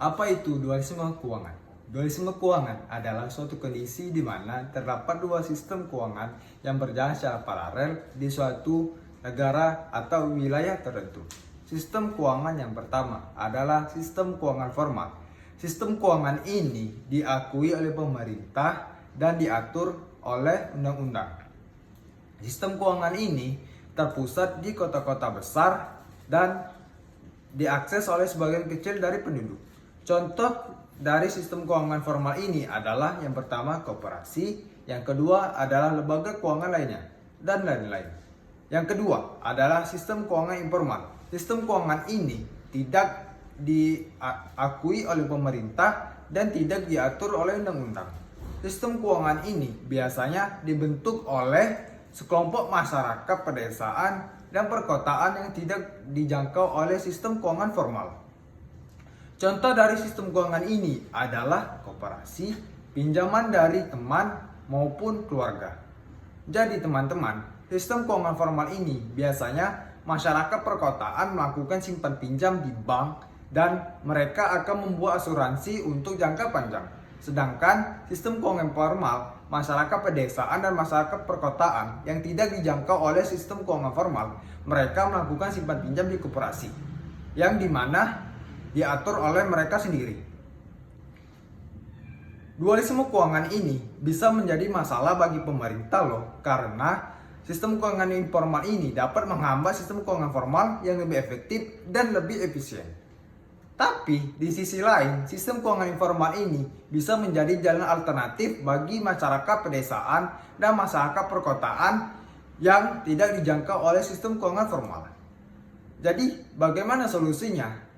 Apa itu dualisme keuangan? Dualisme keuangan adalah suatu kondisi di mana terdapat dua sistem keuangan yang berjalan secara paralel di suatu negara atau wilayah tertentu. Sistem keuangan yang pertama adalah sistem keuangan formal. Sistem keuangan ini diakui oleh pemerintah dan diatur oleh undang-undang. Sistem keuangan ini terpusat di kota-kota besar dan diakses oleh sebagian kecil dari penduduk. Contoh dari sistem keuangan formal ini adalah yang pertama koperasi, yang kedua adalah lembaga keuangan lainnya, dan lain-lain. Yang kedua adalah sistem keuangan informal. Sistem keuangan ini tidak diakui oleh pemerintah dan tidak diatur oleh undang-undang. Sistem keuangan ini biasanya dibentuk oleh sekelompok masyarakat pedesaan dan perkotaan yang tidak dijangkau oleh sistem keuangan formal. Contoh dari sistem keuangan ini adalah koperasi, pinjaman dari teman maupun keluarga. Jadi teman-teman, sistem keuangan formal ini biasanya masyarakat perkotaan melakukan simpan pinjam di bank dan mereka akan membuat asuransi untuk jangka panjang. Sedangkan sistem keuangan formal, masyarakat pedesaan dan masyarakat perkotaan yang tidak dijangkau oleh sistem keuangan formal, mereka melakukan simpan pinjam di koperasi, yang dimana diatur oleh mereka sendiri. Dualisme keuangan ini bisa menjadi masalah bagi pemerintah loh, karena sistem keuangan informal ini dapat menghambat sistem keuangan formal yang lebih efektif dan lebih efisien. Tapi di sisi lain, sistem keuangan informal ini bisa menjadi jalan alternatif bagi masyarakat pedesaan dan masyarakat perkotaan yang tidak dijangkau oleh sistem keuangan formal. Jadi, bagaimana solusinya?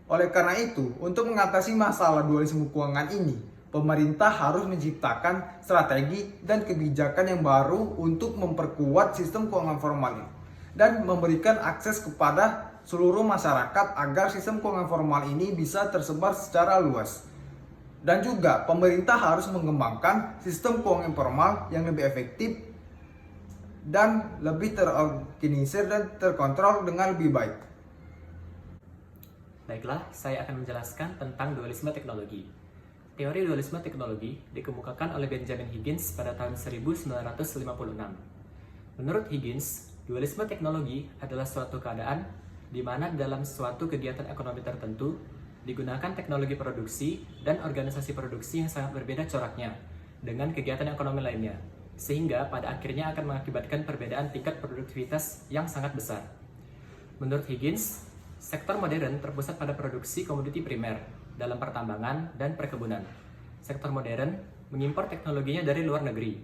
Oleh karena itu, untuk mengatasi masalah dualisme keuangan ini, pemerintah harus menciptakan strategi dan kebijakan yang baru untuk memperkuat sistem keuangan formal ini dan memberikan akses kepada seluruh masyarakat agar sistem keuangan formal ini bisa tersebar secara luas. Dan juga pemerintah harus mengembangkan sistem keuangan formal yang lebih efektif dan lebih terorganisir dan terkontrol dengan lebih baik. Baiklah, saya akan menjelaskan tentang dualisme teknologi. Teori dualisme teknologi dikemukakan oleh Benjamin Higgins pada tahun 1956. Menurut Higgins, dualisme teknologi adalah suatu keadaan di mana dalam suatu kegiatan ekonomi tertentu digunakan teknologi produksi dan organisasi produksi yang sangat berbeda coraknya dengan kegiatan ekonomi lainnya, sehingga pada akhirnya akan mengakibatkan perbedaan tingkat produktivitas yang sangat besar. Menurut Higgins, sektor modern terpusat pada produksi komoditi primer dalam pertambangan dan perkebunan. Sektor modern mengimpor teknologinya dari luar negeri.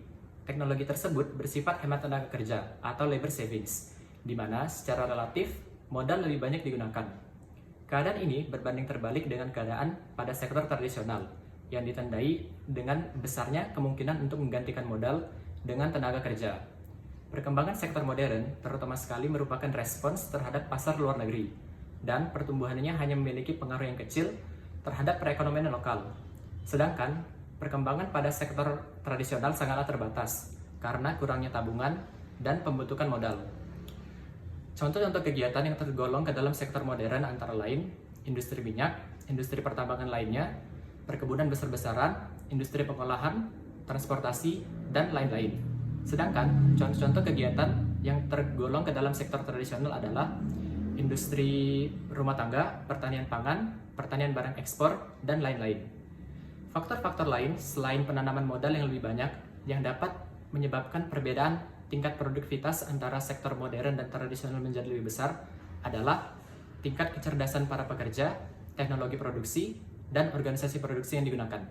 Teknologi tersebut bersifat hemat tenaga kerja atau labor savings, di mana secara relatif modal lebih banyak digunakan. Keadaan ini berbanding terbalik dengan keadaan pada sektor tradisional, yang ditandai dengan besarnya kemungkinan untuk menggantikan modal dengan tenaga kerja. Perkembangan sektor modern terutama sekali merupakan respons terhadap pasar luar negeri, dan pertumbuhannya hanya memiliki pengaruh yang kecil terhadap perekonomian lokal. Sedangkan perkembangan pada sektor tradisional sangatlah terbatas karena kurangnya tabungan dan pembentukan modal. Contoh-contoh kegiatan yang tergolong ke dalam sektor modern antara lain industri minyak, industri pertambangan lainnya, perkebunan besar-besaran, industri pengolahan, transportasi, dan lain-lain. Sedangkan contoh-contoh kegiatan yang tergolong ke dalam sektor tradisional adalah industri rumah tangga, pertanian pangan, pertanian barang ekspor, dan lain-lain. Faktor-faktor lain selain penanaman modal yang lebih banyak yang dapat menyebabkan perbedaan tingkat produktivitas antara sektor modern dan tradisional menjadi lebih besar adalah tingkat kecerdasan para pekerja, teknologi produksi, dan organisasi produksi yang digunakan.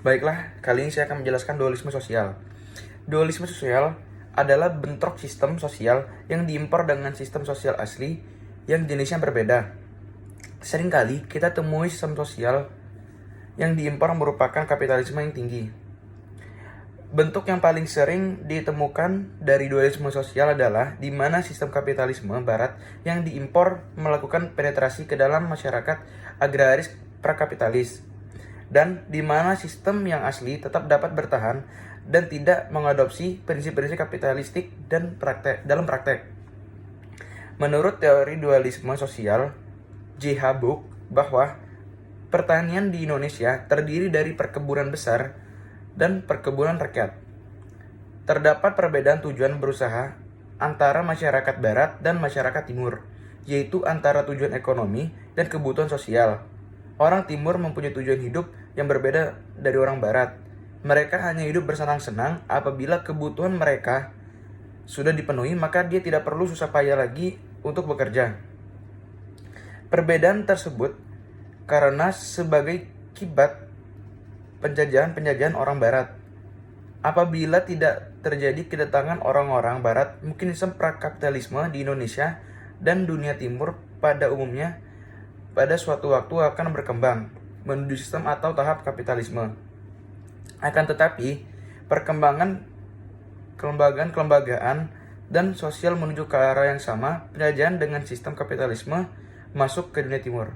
Baiklah, kali ini saya akan menjelaskan dualisme sosial. Dualisme sosial adalah bentrok sistem sosial yang diimpor dengan sistem sosial asli yang jenisnya berbeda. Seringkali kita temui sistem sosial yang diimpor merupakan kapitalisme yang tinggi. Bentuk yang paling sering ditemukan dari dualisme sosial adalah di mana sistem kapitalisme barat yang diimpor melakukan penetrasi ke dalam masyarakat agraris prakapitalis, dan di mana sistem yang asli tetap dapat bertahan dan tidak mengadopsi prinsip-prinsip kapitalistik dan dalam praktek. Menurut teori dualisme sosial, J.H. Buck bahwa pertanian di Indonesia terdiri dari perkebunan besar dan perkebunan rakyat. Terdapat perbedaan tujuan berusaha antara masyarakat barat dan masyarakat timur, yaitu antara tujuan ekonomi dan kebutuhan sosial. Orang timur mempunyai tujuan hidup yang berbeda dari orang barat. Mereka hanya hidup bersenang-senang apabila kebutuhan mereka sudah dipenuhi, maka dia tidak perlu susah payah lagi untuk bekerja. Perbedaan tersebut karena sebagai akibat penjajahan orang barat. Apabila tidak terjadi kedatangan orang-orang barat, mungkin sistem prakapitalisme di Indonesia dan dunia timur pada umumnya pada suatu waktu akan berkembang menuju sistem atau tahap kapitalisme. Akan tetapi, perkembangan kelembagaan dan sosial menuju ke arah yang sama, penjajahan dengan sistem kapitalisme masuk ke dunia timur.